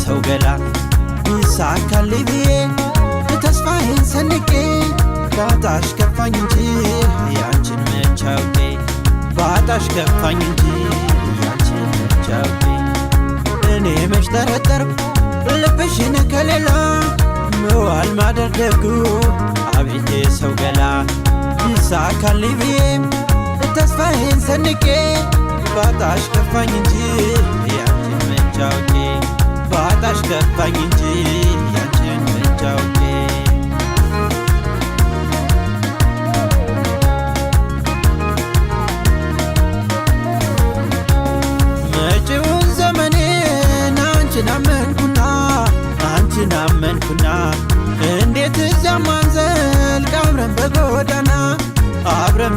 ሰው ገላ ይሳካልኝ ብዬ ተስፋዬን ሰንቄ ባጣሽ ከፋኝ እንጂ ያንቺን መች አውቄ ባጣሽ ከፋኝ እንጂ ያንቺን መች አውቄ እኔ መች ጠረጠርኩ ልብሽን ከሌላ መዋል ማደር ደጉ አቤቴ ሰው ገላ ይሳካልኝ ብዬ ተስፋዬን ሰንቄ ባጣሽ ከፋኝ እንጂ ያንቺን መች አውቄ ባጣሽ ከፋኝ እንጂ ያንቺን መች አውቄ መጪውን ዘመኔን አንቺን አመንኩና እንዴት እዚያም አንዘልቅ አብረን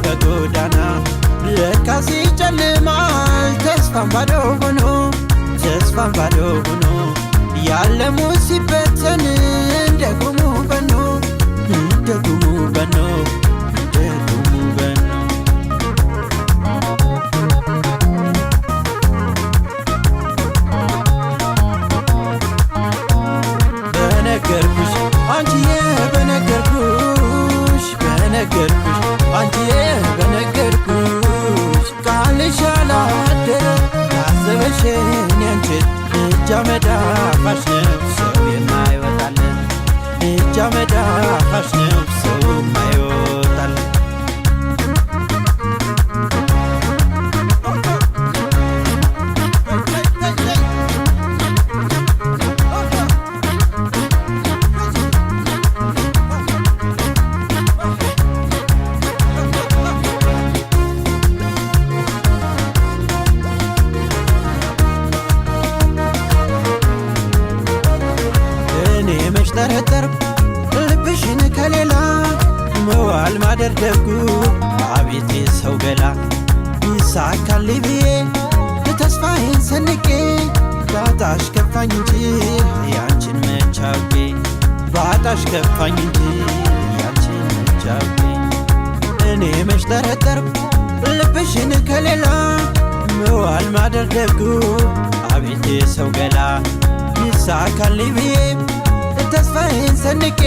በጎዳና ለካስ ይጨልማል ተስፋም ባዶ ሆኖ ያለሙ ሲበተን እንደ ጉሙ በኖ በነገርኩሽ አንቺዬ በነገርኩሽ አንቺዬ በነገርኩሽ ቃልሽ አላደረ ያሰበሽን ያንቺን እጅ አመዳፋሽ ነው ሰው የማይወጣለት እጅ አመዳፋሽ ነው ሰው የማይወጣለት መች ጠረጠርኩ ልብሽን ከሌላ መዋል ማደር ደጉ አቤቴ ሰው ገላ ይሳካልኝ ብዬ ተስፋዬን ሰንቄ ባጣሽ ከፋኝ እንጂ ያንቺን መች አውቄ ባጣሽ ከፋኝ እንጂ ያንቺን መች አውቄ እኔ መች ጠረጠርኩ ልብሽን ከሌላ መዋል ማደር ደጉ አቤቴ ሰው ገላ ይሳካልኝ ብዬ ተስፋዬን ሰንቄ